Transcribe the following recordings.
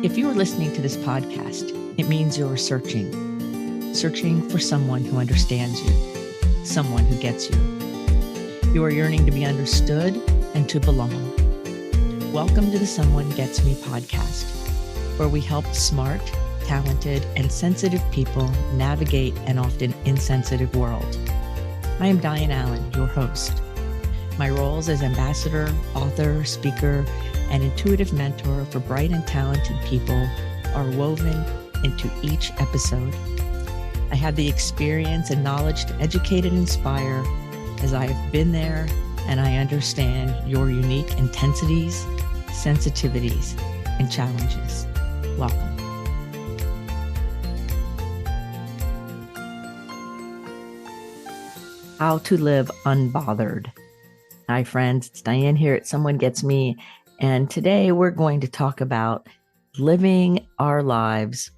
If you are listening to this podcast, it means you're searching for someone who understands you, someone who gets you. You are yearning to be understood and to belong. Welcome to the Someone Gets Me podcast, where we help smart, talented, and sensitive people navigate an often insensitive world. I am Dianne A, your host. My roles as ambassador, author, speaker, and intuitive mentor for bright and talented people are woven into each episode. I have the experience and knowledge to educate and inspire, as I have been there and I understand your unique intensities, sensitivities, and challenges. Welcome. How to live unbothered. Hi friends, it's Dianne here at Someone Gets Me, and today we're going to talk about living our lives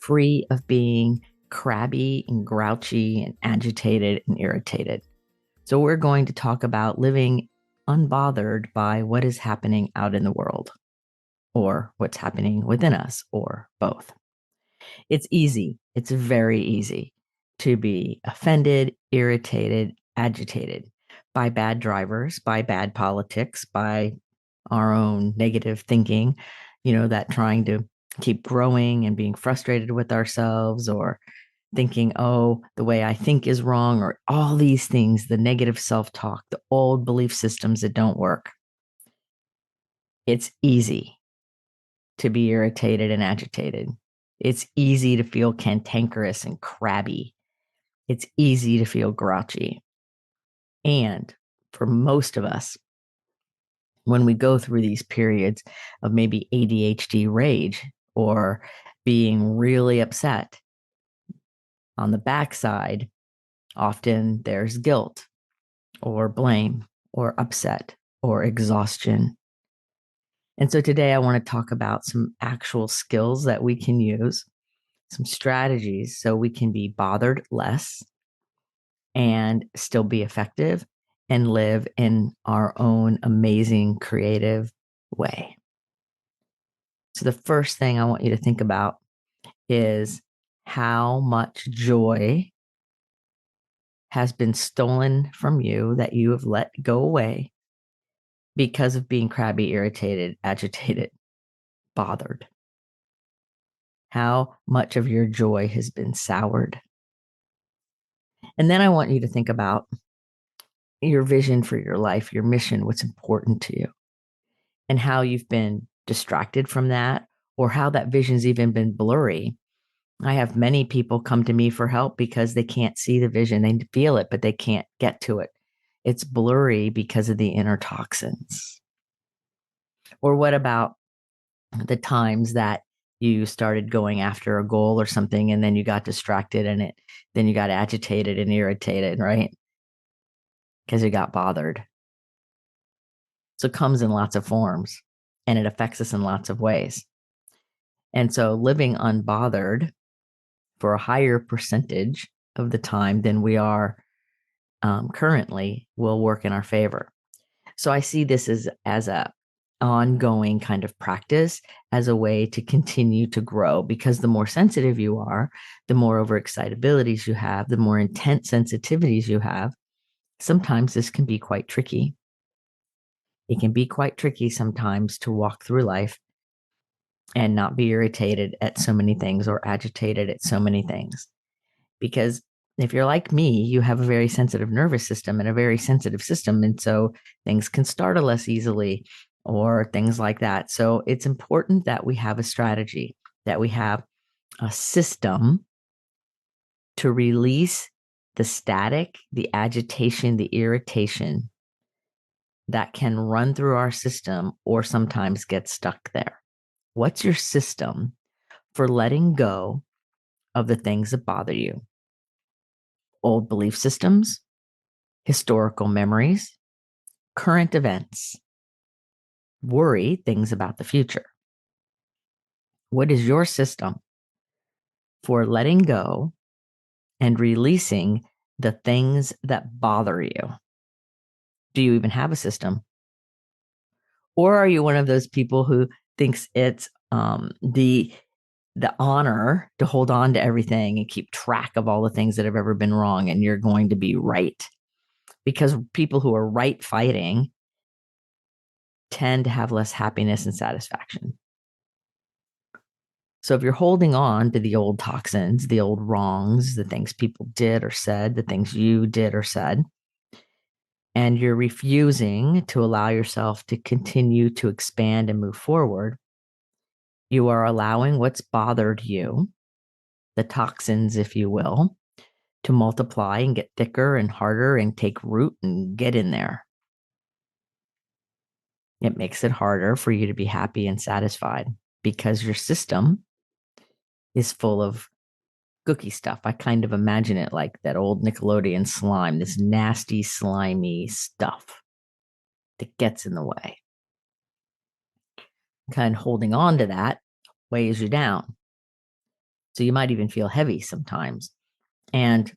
free of being crabby and grouchy and agitated and irritated. So we're going to talk about living unbothered by what is happening out in the world, or what's happening within us, or both. It's easy. It's very easy to be offended, irritated, agitated by bad drivers, by bad politics, by our own negative thinking, that trying to keep growing and being frustrated with ourselves, or thinking, oh, the way I think is wrong, or all these things, the negative self-talk, the old belief systems that don't work. It's easy to be irritated and agitated. It's easy to feel cantankerous and crabby. It's easy to feel grouchy. And for most of us, when we go through these periods of maybe ADHD rage or being really upset, on the backside, often there's guilt or blame or upset or exhaustion. And so today I want to talk about some actual skills that we can use, some strategies so we can be bothered less and still be effective and live in our own amazing, creative way. So the first thing I want you to think about is how much joy has been stolen from you that you have let go away because of being crabby, irritated, agitated, bothered. How much of your joy has been soured. And then I want you to think about your vision for your life, your mission, what's important to you, and how you've been distracted from that, or how that vision's even been blurry. I have many people come to me for help because they can't see the vision. They feel it, but they can't get to it. It's blurry because of the inner toxins. Or what about the times that you started going after a goal or something, and then you got distracted and then you got agitated and irritated, right? Because you got bothered. So it comes in lots of forms and it affects us in lots of ways. And so living unbothered for a higher percentage of the time than we are currently will work in our favor. So I see this as a ongoing kind of practice, as a way to continue to grow, because the more sensitive you are, the more overexcitabilities you have, the more intense sensitivities you have. Sometimes this can be quite tricky. It can be quite tricky sometimes to walk through life and not be irritated at so many things or agitated at so many things. Because if you're like me, you have a very sensitive nervous system and a very sensitive system. And so things can startle us easily or things like that. So it's important that we have a strategy, that we have a system to release the static, the agitation, the irritation that can run through our system or sometimes get stuck there. What's your system for letting go of the things that bother you? Old belief systems, historical memories, current events, worry, things about the future. What is your system for letting go and releasing the things that bother you? Do you even have a system? Or are you one of those people who thinks it's the honor to hold on to everything and keep track of all the things that have ever been wrong, and you're going to be right. Because people who are right fighting tend to have less happiness and satisfaction. So if you're holding on to the old toxins, the old wrongs, the things people did or said, the things you did or said, and you're refusing to allow yourself to continue to expand and move forward, you are allowing what's bothered you, the toxins, if you will, to multiply and get thicker and harder and take root and get in there. It makes it harder for you to be happy and satisfied because your system is full of cookie stuff. I kind of imagine it like that old Nickelodeon slime, this nasty, slimy stuff that gets in the way. Kind of holding on to that weighs you down. So you might even feel heavy sometimes. And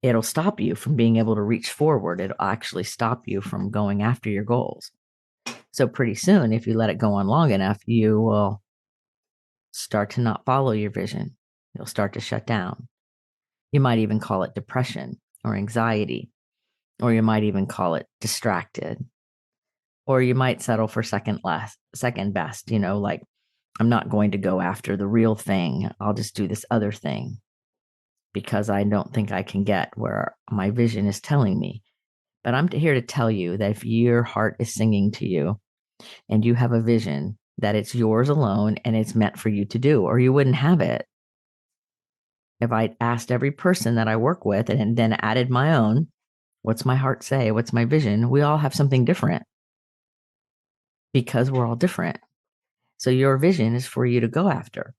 it'll stop you from being able to reach forward. It'll actually stop you from going after your goals. So pretty soon, if you let it go on long enough, you will start to not follow your vision. You'll start to shut down. You might even call it depression or anxiety, or you might even call it distracted, or you might settle for second best, like I'm not going to go after the real thing. I'll just do this other thing because I don't think I can get where my vision is telling me. But I'm here to tell you that if your heart is singing to you and you have a vision, that it's yours alone and it's meant for you to do, or you wouldn't have it. If I asked every person that I work with and then added my own, what's my heart say? What's my vision? We all have something different because we're all different. So your vision is for you to go after.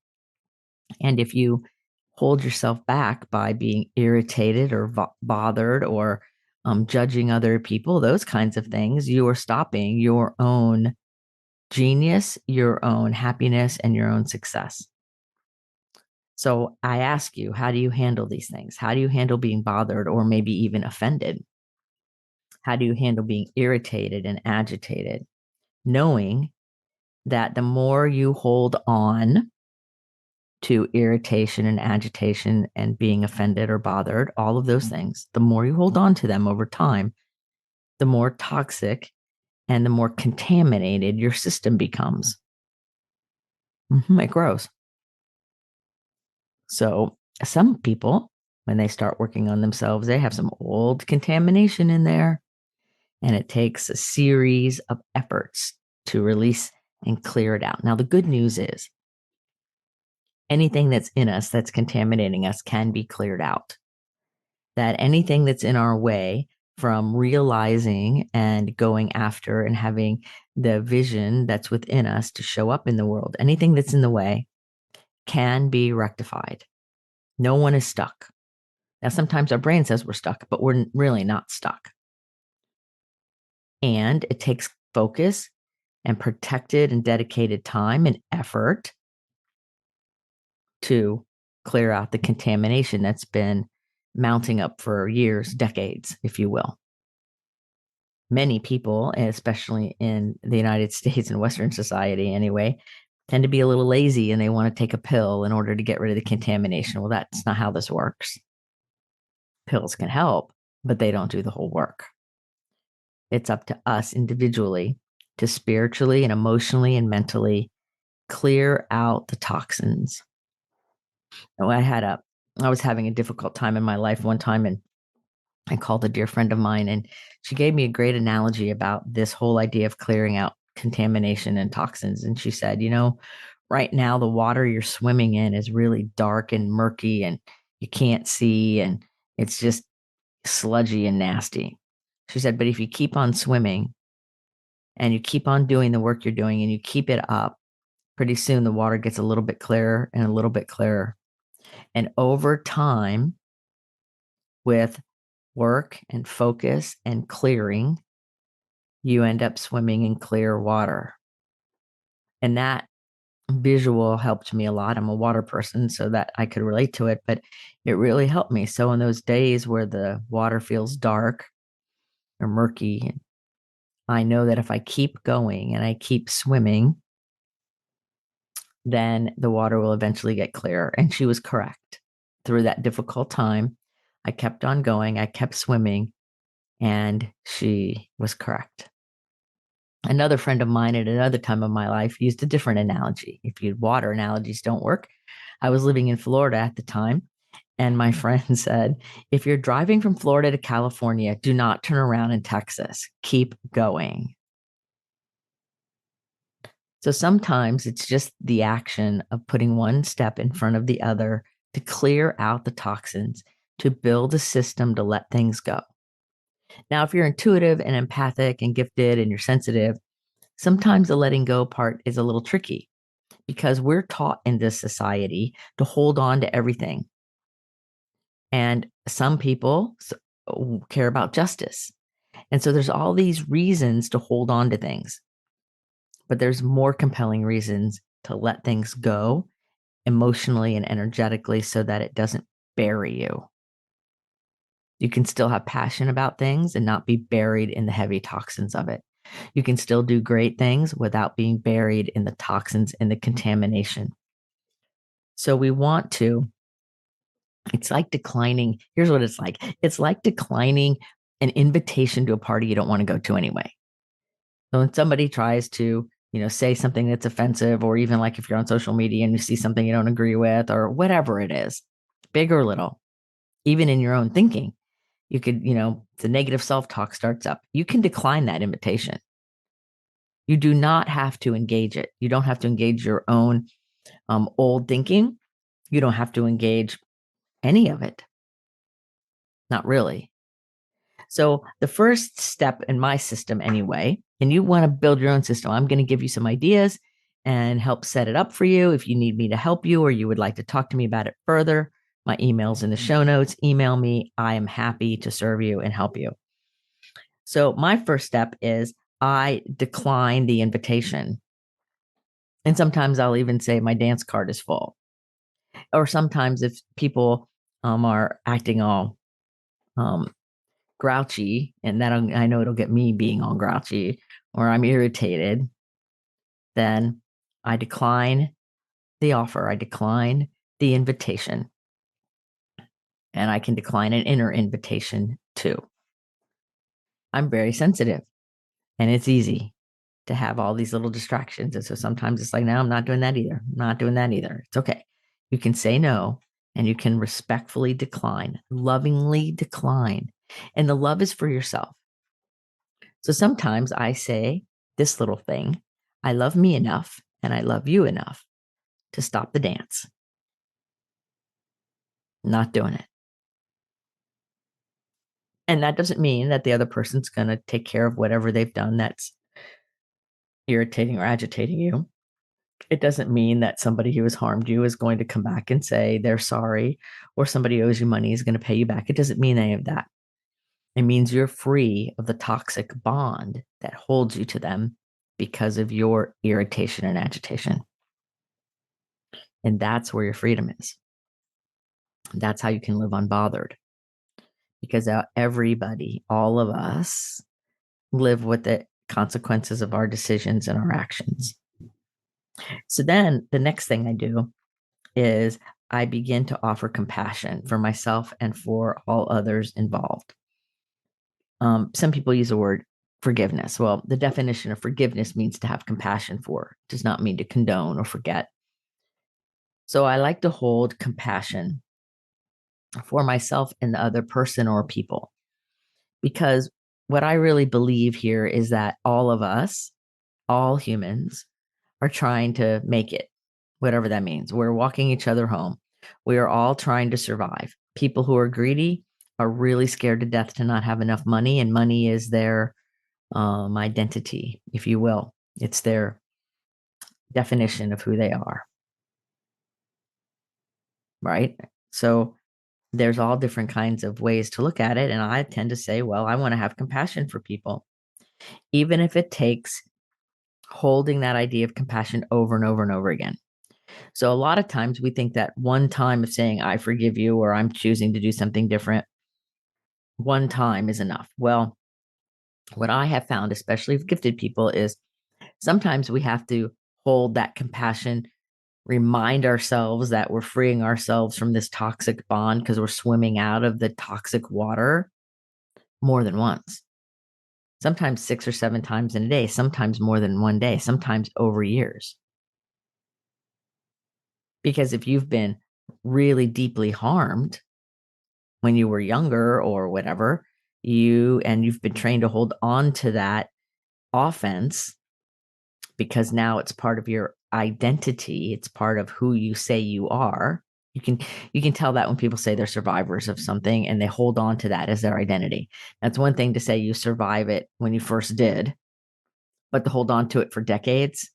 And if you hold yourself back by being irritated or bothered or judging other people, those kinds of things, you are stopping your own genius, your own happiness, and your own success. So I ask you, how do you handle these things? How do you handle being bothered or maybe even offended? How do you handle being irritated and agitated? Knowing that the more you hold on to irritation and agitation and being offended or bothered, all of those things, the more you hold on to them over time, the more toxic and the more contaminated your system becomes. It grows. So some people, when they start working on themselves, they have some old contamination in there, and it takes a series of efforts to release and clear it out. Now, the good news is anything that's in us that's contaminating us can be cleared out. That anything that's in our way from realizing and going after and having the vision that's within us to show up in the world, anything that's in the way can be rectified. No one is stuck. Now, sometimes our brain says we're stuck, but we're really not stuck. And it takes focus and protected and dedicated time and effort to clear out the contamination that's been mounting up for years, decades, if you will. Many people, especially in the United States and Western society anyway, tend to be a little lazy and they want to take a pill in order to get rid of the contamination. Well, that's not how this works. Pills can help, but they don't do the whole work. It's up to us individually to spiritually and emotionally and mentally clear out the toxins. And I was having a difficult time in my life one time, and I called a dear friend of mine, and she gave me a great analogy about this whole idea of clearing out contamination and toxins. And she said, right now the water you're swimming in is really dark and murky and you can't see, and it's just sludgy and nasty. She said, but if you keep on swimming and you keep on doing the work you're doing and you keep it up, pretty soon the water gets a little bit clearer and a little bit clearer. And over time, with work and focus and clearing, you end up swimming in clear water. And that visual helped me a lot. I'm a water person, so that I could relate to it, but it really helped me. So in those days where the water feels dark or murky, I know that if I keep going and I keep swimming, then the water will eventually get clearer. And she was correct. Through that difficult time, I kept on going, I kept swimming, and she was correct. Another friend of mine at another time of my life used a different analogy. If water analogies don't work, I was living in Florida at the time, and my friend said, if you're driving from Florida to California, do not turn around in Texas. Keep going. So sometimes it's just the action of putting one step in front of the other to clear out the toxins, to build a system to let things go. Now, if you're intuitive and empathic and gifted and you're sensitive, sometimes the letting go part is a little tricky because we're taught in this society to hold on to everything. And some people care about justice. And so there's all these reasons to hold on to things, but there's more compelling reasons to let things go emotionally and energetically so that it doesn't bury you. You can still have passion about things and not be buried in the heavy toxins of it. You can still do great things without being buried in the toxins and the contamination. So we want to, it's like declining. Here's what it's like. It's like declining an invitation to a party you don't want to go to anyway. So when somebody tries to, say something that's offensive, or even like if you're on social media and you see something you don't agree with, or whatever it is, big or little, even in your own thinking, you could, the negative self-talk starts up. You can decline that invitation. You do not have to engage it. You don't have to engage your own old thinking. You don't have to engage any of it. Not really. So the first step in my system anyway, and you want to build your own system, I'm going to give you some ideas and help set it up for you. If you need me to help you or you would like to talk to me about it further, my email's in the show notes. Email me. I am happy to serve you and help you. So my first step is I decline the invitation. And sometimes I'll even say my dance card is full. Or sometimes if people are acting all grouchy, and that I know it'll get me being all grouchy, or I'm irritated, then I decline the offer. I decline the invitation. And I can decline an inner invitation too. I'm very sensitive, and it's easy to have all these little distractions. And so sometimes it's like, no, I'm not doing that either. I'm not doing that either. It's okay. You can say no, and you can respectfully decline, lovingly decline. And the love is for yourself. So sometimes I say this little thing, I love me enough and I love you enough to stop the dance. Not doing it. And that doesn't mean that the other person's going to take care of whatever they've done that's irritating or agitating you. It doesn't mean that somebody who has harmed you is going to come back and say they're sorry, or somebody owes you money is going to pay you back. It doesn't mean any of that. It means you're free of the toxic bond that holds you to them because of your irritation and agitation. And that's where your freedom is. That's how you can live unbothered. Because everybody, all of us, live with the consequences of our decisions and our actions. So then the next thing I do is I begin to offer compassion for myself and for all others involved. Some people use the word forgiveness. Well, the definition of forgiveness means to have compassion for, does not mean to condone or forget. So I like to hold compassion for myself and the other person or people, because what I really believe here is that all of us, all humans, are trying to make it, whatever that means. We're walking each other home. We are all trying to survive. People who are greedy are really scared to death to not have enough money, and money is their identity, if you will. It's their definition of who they are. Right? So there's all different kinds of ways to look at it. And I tend to say, well, I want to have compassion for people, even if it takes holding that idea of compassion over and over and over again. So a lot of times we think that one time of saying, I forgive you, or I'm choosing to do something different, one time is enough. Well, what I have found, especially with gifted people, is sometimes we have to hold that compassion remind ourselves that we're freeing ourselves from this toxic bond because we're swimming out of the toxic water more than once. Sometimes 6 or 7 times in a day, sometimes more than one day, sometimes over years. Because if you've been really deeply harmed when you were younger or whatever, you've been trained to hold on to that offense because now it's part of your identity, it's part of who you say you are. You can tell that when people say they're survivors of something and they hold on to that as their identity. That's one thing to say you survive it when you first did, but to hold on to it for decades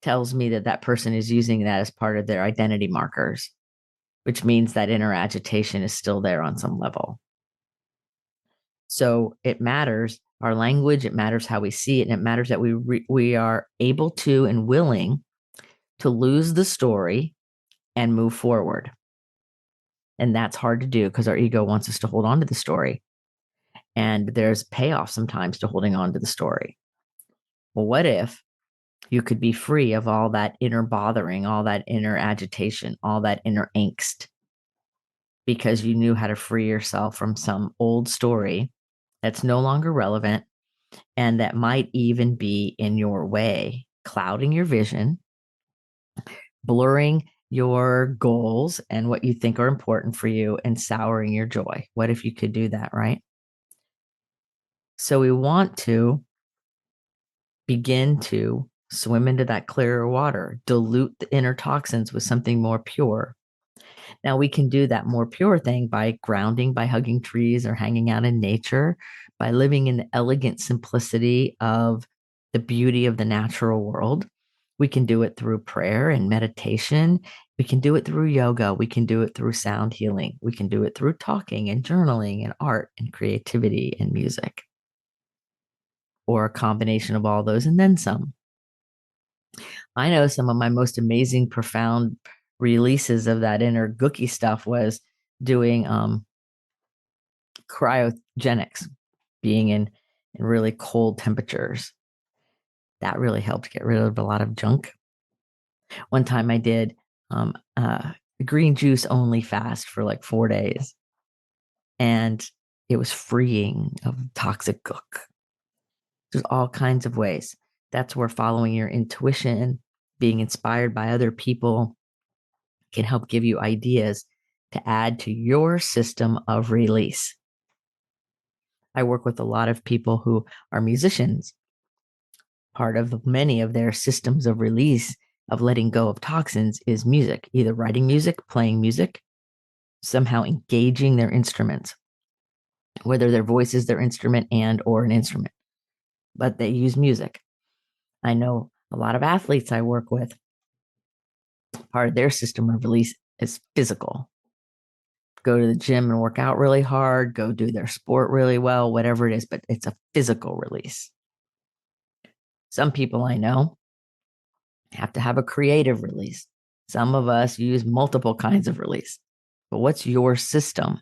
tells me that that person is using that as part of their identity markers, which means that inner agitation is still there on some level. So it matters our language, it matters how we see it, and it matters that we are able to and willing to lose the story and move forward. And that's hard to do because our ego wants us to hold on to the story. And there's payoff sometimes to holding on to the story. Well, what if you could be free of all that inner bothering, all that inner agitation, all that inner angst, because you knew how to free yourself from some old story that's no longer relevant and that might even be in your way, clouding your vision, blurring your goals and what you think are important for you, and souring your joy. What if you could do that, right? So we want to begin to swim into that clearer water, dilute the inner toxins with something more pure. Now, we can do that more pure thing by grounding, by hugging trees or hanging out in nature, by living in the elegant simplicity of the beauty of the natural world. We can do it through prayer and meditation. We can do it through yoga. We can do it through sound healing. We can do it through talking and journaling and art and creativity and music, or a combination of all those and then some. I know some of my most amazing, profound releases of that inner gooky stuff was doing cryogenics, being in really cold temperatures. That really helped get rid of a lot of junk. One time I did green juice only fast for like 4 days, and it was freeing of toxic gook. There's all kinds of ways. That's where following your intuition, being inspired by other people, can help give you ideas to add to your system of release. I work with a lot of people who are musicians. Part of many of their systems of release, of letting go of toxins, is music, either writing music, playing music, somehow engaging their instruments, whether their voice is their instrument and or an instrument, but they use music. I know a lot of athletes I work with, part of their system of release is physical. Go to the gym and work out really hard, go do their sport really well, whatever it is, but it's a physical release. Some people I know have to have a creative release. Some of us use multiple kinds of release. But what's your system?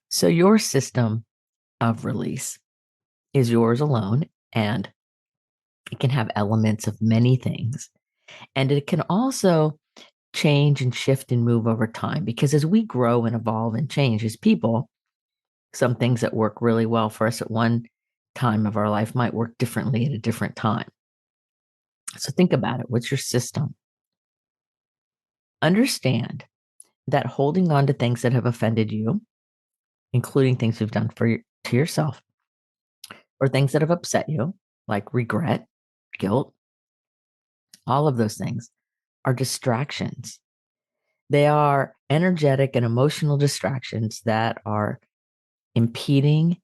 So your system of release is yours alone, and it can have elements of many things. And it can also change and shift and move over time, because as we grow and evolve and change as people, some things that work really well for us at one time of our life might work differently at a different time. So think about it. What's your system? Understand that holding on to things that have offended you, including things you've done to yourself, or things that have upset you, like regret, guilt, all of those things are distractions. They are energetic and emotional distractions that are impeding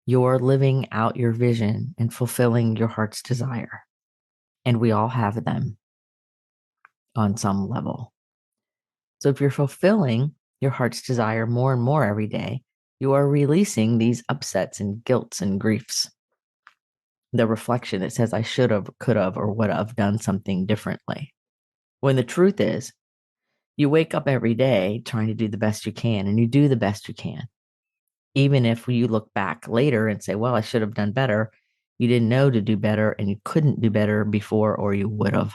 your living out your vision and fulfilling your heart's desire. And we all have them on some level. So if you're fulfilling your heart's desire more and more every day, you are releasing these upsets and guilts and griefs. The reflection that says, I should have, could have, or would have done something differently. When the truth is, you wake up every day trying to do the best you can, and you do the best you can. Even if you look back later and say, well, I should have done better, you didn't know to do better and you couldn't do better before, or you would have.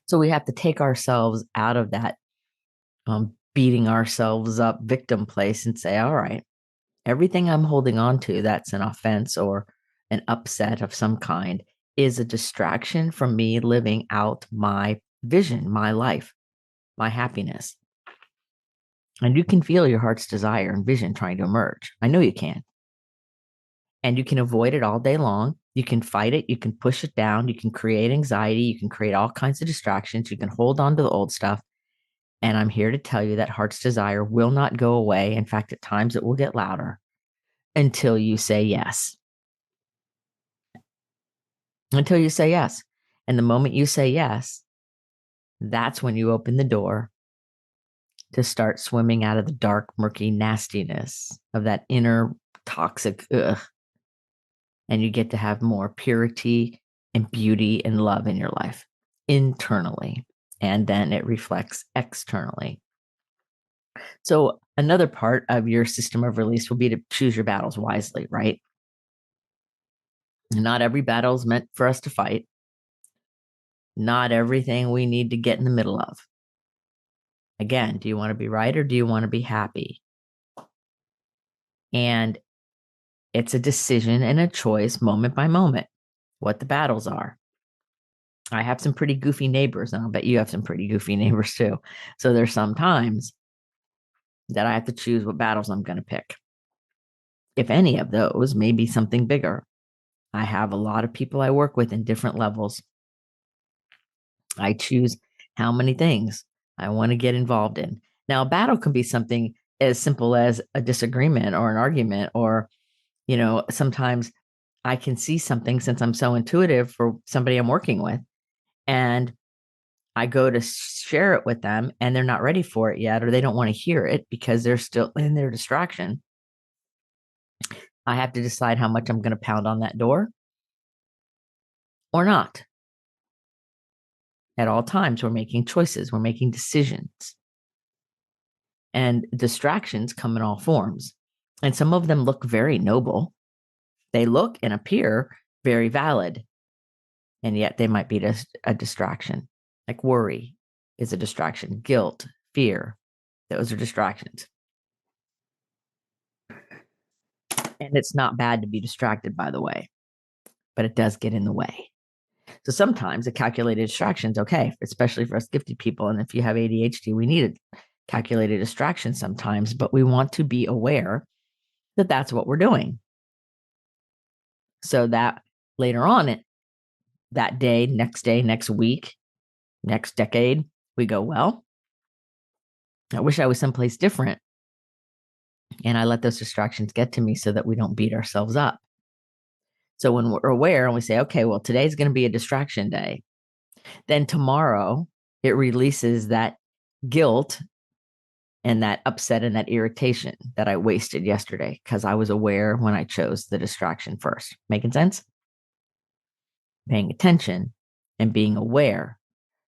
So we have to take ourselves out of that beating ourselves up victim place and say, all right, everything I'm holding on to that's an offense or an upset of some kind is a distraction from me living out my vision, my life, my happiness. And you can feel your heart's desire and vision trying to emerge. I know you can. And you can avoid it all day long. You can fight it. You can push it down. You can create anxiety. You can create all kinds of distractions. You can hold on to the old stuff. And I'm here to tell you that heart's desire will not go away. In fact, at times it will get louder until you say yes. Until you say yes. And the moment you say yes, that's when you open the door to start swimming out of the dark, murky nastiness of that inner toxic ugh. And you get to have more purity and beauty and love in your life internally. And then it reflects externally. So another part of your system of release will be to choose your battles wisely, right? Not every battle is meant for us to fight. Not everything we need to get in the middle of. Again, do you want to be right or do you want to be happy? And it's a decision and a choice moment by moment, what the battles are. I have some pretty goofy neighbors, and I'll bet you have some pretty goofy neighbors too. So there's some times that I have to choose what battles I'm going to pick. If any of those, maybe something bigger. I have a lot of people I work with in different levels. I choose how many things I want to get involved in. Now, a battle can be something as simple as a disagreement or an argument, or, sometimes I can see something since I'm so intuitive for somebody I'm working with. And I go to share it with them and they're not ready for it yet, or they don't want to hear it because they're still in their distraction. I have to decide how much I'm going to pound on that door or not. At all times, we're making choices, we're making decisions. And distractions come in all forms. And some of them look very noble. They look and appear very valid. And yet they might be a distraction. Like worry is a distraction, guilt, fear, those are distractions. And it's not bad to be distracted, by the way, but it does get in the way. So sometimes a calculated distraction is okay, especially for us gifted people. And if you have ADHD, we need a calculated distraction sometimes, but we want to be aware that that's what we're doing. So that later on, that day, next week, next decade, we go, well, I wish I was someplace different. And I let those distractions get to me so that we don't beat ourselves up. So when we're aware and we say, okay, well, today's going to be a distraction day, then tomorrow it releases that guilt and that upset and that irritation that I wasted yesterday because I was aware when I chose the distraction first. Making sense? Paying attention and being aware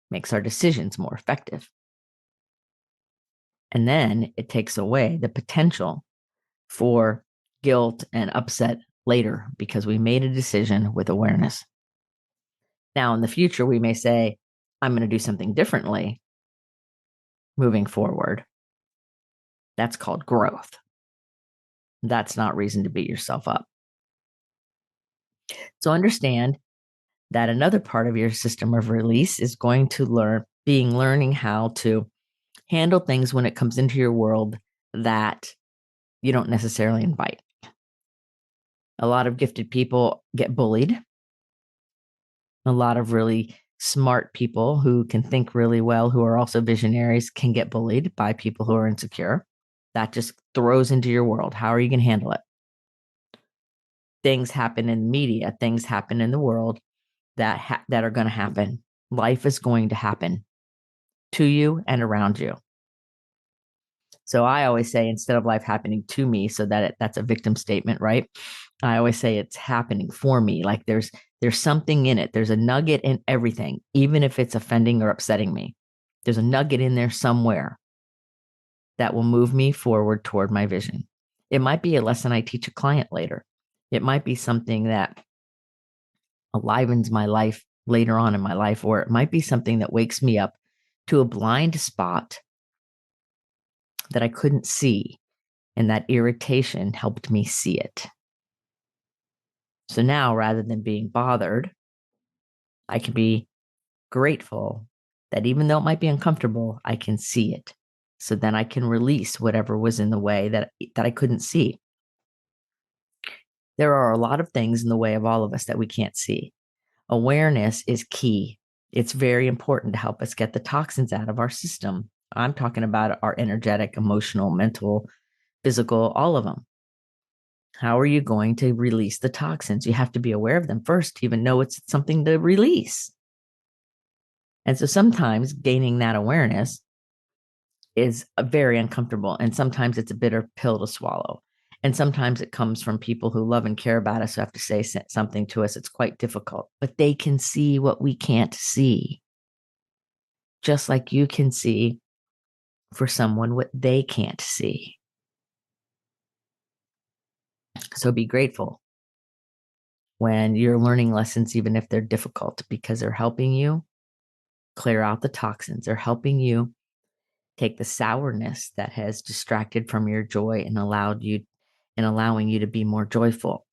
makes our decisions more effective. And then it takes away the potential for guilt and upset later because we made a decision with awareness. Now, in the future, we may say, I'm going to do something differently moving forward. That's called growth. That's not reason to beat yourself up. So understand that another part of your system of release is going to learning how to handle things when it comes into your world that you don't necessarily invite. A lot of gifted people get bullied. A lot of really smart people who can think really well, who are also visionaries, can get bullied by people who are insecure. That just throws into your world. How are you going to handle it? Things happen in media, things happen in the world that are going to happen. Life is going to happen to you and around you. So I always say, instead of life happening to me, so that that's a victim statement, right? I always say it's happening for me. Like there's something in it. There's a nugget in everything, even if it's offending or upsetting me. There's a nugget in there somewhere. that will move me forward toward my vision. It might be a lesson I teach a client later. It might be something that enlivens my life later on in my life, or it might be something that wakes me up to a blind spot that I couldn't see, and that irritation helped me see it. So now, rather than being bothered, I can be grateful that even though it might be uncomfortable, I can see it. So then I can release whatever was in the way that I couldn't see. There are a lot of things in the way of all of us that we can't see. Awareness is key. It's very important to help us get the toxins out of our system. I'm talking about our energetic, emotional, mental, physical, all of them. How are you going to release the toxins? You have to be aware of them first to even know it's something to release. And so sometimes gaining that awareness is very uncomfortable. And sometimes it's a bitter pill to swallow. And sometimes it comes from people who love and care about us who have to say something to us. It's quite difficult, but they can see what we can't see. Just like you can see for someone what they can't see. So be grateful when you're learning lessons, even if they're difficult, because they're helping you clear out the toxins. They're helping you take the sourness that has distracted from your joy and allowing you to be more joyful.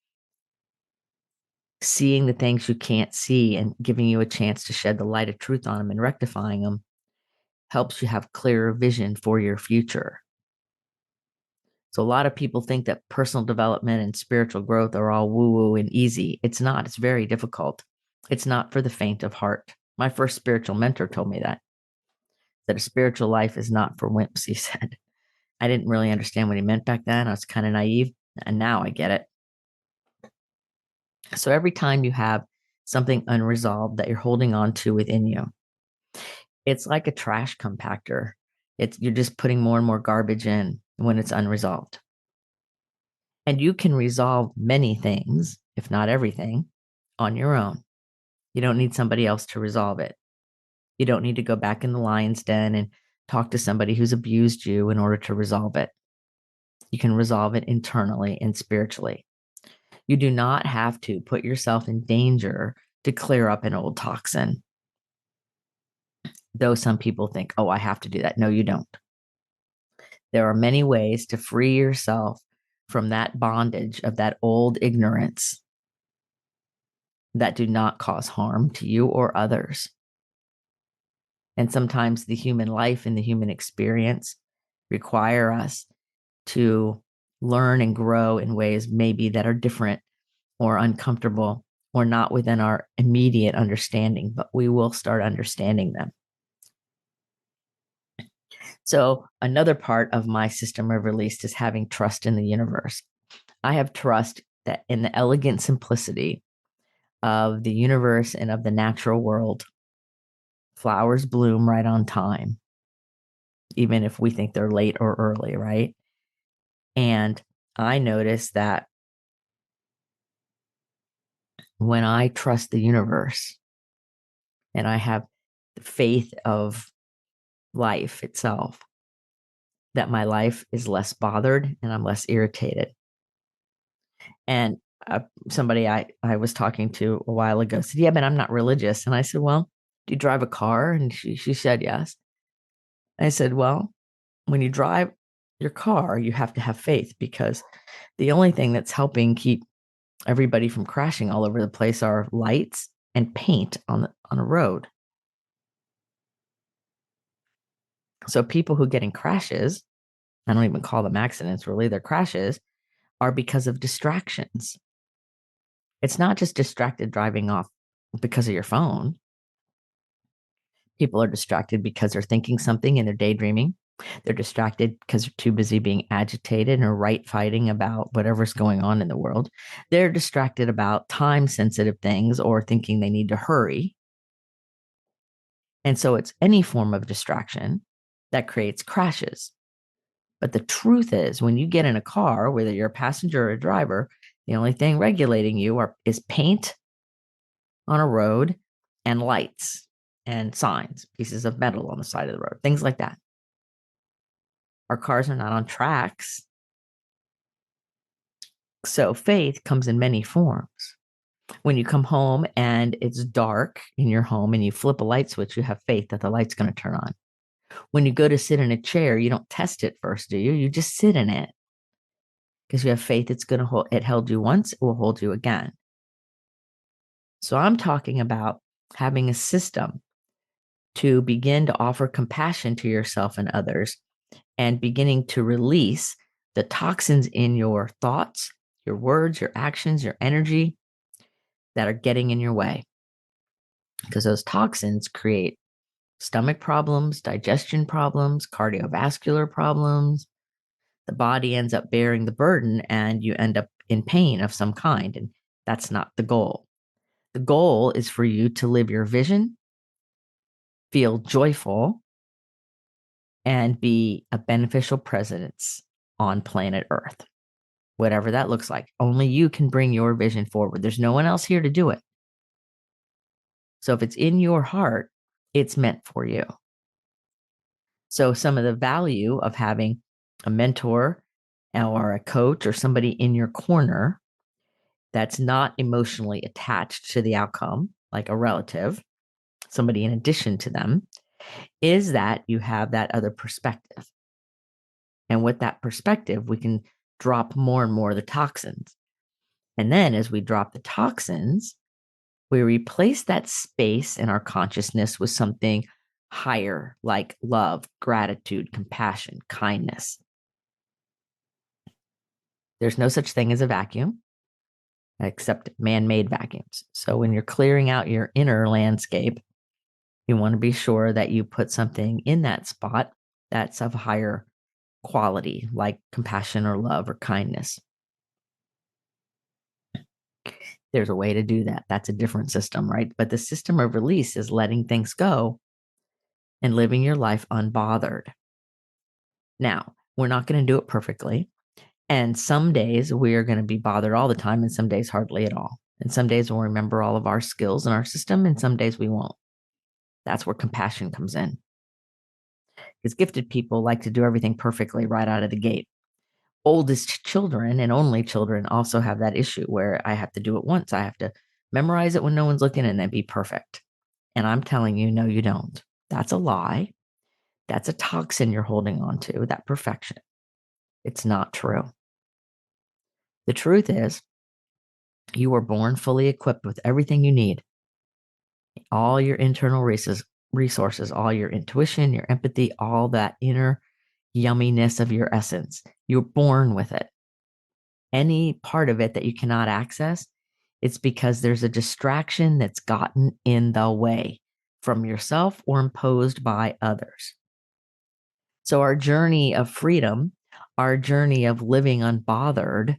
Seeing the things you can't see and giving you a chance to shed the light of truth on them and rectifying them helps you have clearer vision for your future. So a lot of people think that personal development and spiritual growth are all woo-woo and easy. It's not. It's very difficult. It's not for the faint of heart. My first spiritual mentor told me that a spiritual life is not for wimps, he said. I didn't really understand what he meant back then. I was kind of naive, and now I get it. So every time you have something unresolved that you're holding on to within you, it's like a trash compactor. You're just putting more and more garbage in when it's unresolved. And you can resolve many things, if not everything, on your own. You don't need somebody else to resolve it. You don't need to go back in the lion's den and talk to somebody who's abused you in order to resolve it. You can resolve it internally and spiritually. You do not have to put yourself in danger to clear up an old toxin. Though some people think, oh, I have to do that. No, you don't. There are many ways to free yourself from that bondage of that old ignorance that do not cause harm to you or others. And sometimes the human life and the human experience require us to learn and grow in ways maybe that are different or uncomfortable or not within our immediate understanding, but we will start understanding them. So another part of my system of release is having trust in the universe. I have trust that in the elegant simplicity of the universe and of the natural world, flowers bloom right on time, even if we think they're late or early, right? And I notice that when I trust the universe and I have the faith of life itself, that my life is less bothered and I'm less irritated. And somebody I was talking to a while ago said, yeah, but I'm not religious. And I said, well, do you drive a car? And she said, yes. I said, well, when you drive your car, you have to have faith, because the only thing that's helping keep everybody from crashing all over the place are lights and paint on a road. So people who get in crashes, I don't even call them accidents, really, they're crashes, are because of distractions. It's not just distracted driving off because of your phone. People are distracted because they're thinking something and they're daydreaming. They're distracted because they're too busy being agitated or right fighting about whatever's going on in the world. They're distracted about time sensitive things or thinking they need to hurry. And so it's any form of distraction that creates crashes. But the truth is, when you get in a car, whether you're a passenger or a driver, the only thing regulating you is paint on a road and lights and signs, pieces of metal on the side of the road, things like that. Our cars are not on tracks. So faith comes in many forms. When you come home and it's dark in your home and you flip a light switch, you have faith that the light's going to turn on. When you go to sit in a chair, you don't test it first, do you? You just sit in it because you have faith it's going to hold. It held you once, it will hold you again. So I'm talking about having a system to begin to offer compassion to yourself and others and beginning to release the toxins in your thoughts, your words, your actions, your energy that are getting in your way. Because those toxins create stomach problems, digestion problems, cardiovascular problems. The body ends up bearing the burden and you end up in pain of some kind. And that's not the goal. The goal is for you to live your vision, feel joyful, and be a beneficial presence on planet Earth. Whatever that looks like. Only you can bring your vision forward. There's no one else here to do it. So if it's in your heart, it's meant for you. So some of the value of having a mentor or a coach or somebody in your corner that's not emotionally attached to the outcome, like a relative, somebody in addition to them, is that you have that other perspective. And with that perspective, we can drop more and more of the toxins. And then as we drop the toxins, we replace that space in our consciousness with something higher, like love, gratitude, compassion, kindness. There's no such thing as a vacuum, except man-made vacuums. So when you're clearing out your inner landscape, you want to be sure that you put something in that spot that's of higher quality, like compassion or love or kindness. There's a way to do that. That's a different system, right? But the system of release is letting things go and living your life unbothered. Now, we're not going to do it perfectly. And some days we are going to be bothered all the time, and some days hardly at all. And some days we'll remember all of our skills and our system, and some days we won't. That's where compassion comes in. Because gifted people like to do everything perfectly right out of the gate. Oldest children and only children also have that issue where I have to do it once. I have to memorize it when no one's looking and then be perfect. And I'm telling you, no, you don't. That's a lie. That's a toxin you're holding on to, that perfection. It's not true. The truth is, you were born fully equipped with everything you need, all your internal resources, all your intuition, your empathy, all that inner yumminess of your essence. You're born with it. Any part of it that you cannot access, it's because there's a distraction that's gotten in the way from yourself or imposed by others. So our journey of freedom, our journey of living unbothered,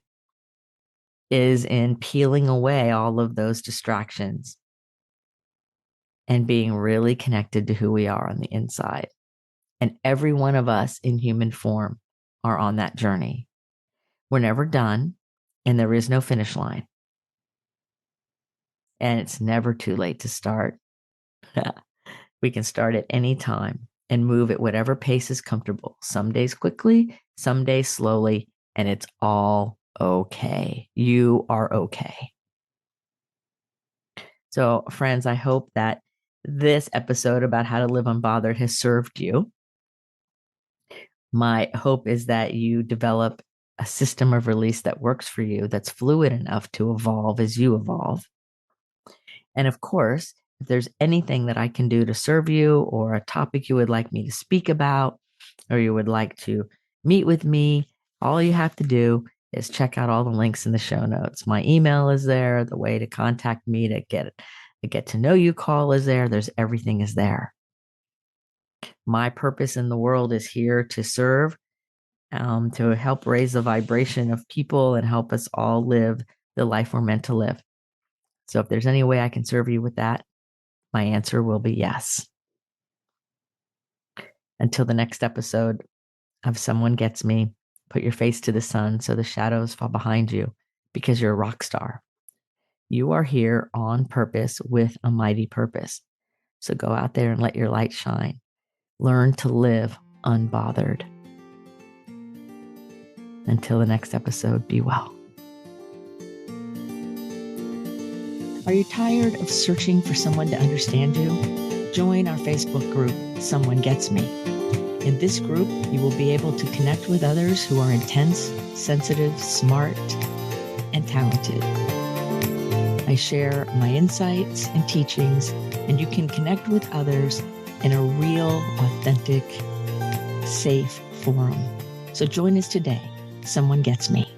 is in peeling away all of those distractions and being really connected to who we are on the inside. And every one of us in human form are on that journey. We're never done, and there is no finish line. And it's never too late to start. We can start at any time and move at whatever pace is comfortable. Some days quickly, some days slowly, and it's all okay. You are okay. So, friends, I hope that this episode about how to live unbothered has served you. My hope is that you develop a system of release that works for you, that's fluid enough to evolve as you evolve. And of course, if there's anything that I can do to serve you, or a topic you would like me to speak about, or you would like to meet with me, all you have to do is check out all the links in the show notes. My email is there. The way to contact me to get to know you call is there. There's everything is there. My purpose in the world is here to serve, to help raise the vibration of people and help us all live the life we're meant to live. So if there's any way I can serve you with that, my answer will be yes. Until the next episode of Someone Gets Me, put your face to the sun so the shadows fall behind you, because you're a rock star. You are here on purpose with a mighty purpose. So go out there and let your light shine. Learn to live unbothered. Until the next episode, be well. Are you tired of searching for someone to understand you? Join our Facebook group, Someone Gets Me. In this group, you will be able to connect with others who are intense, sensitive, smart, and talented. I share my insights and teachings, and you can connect with others in a real, authentic, safe forum. So join us today. Someone Gets Me.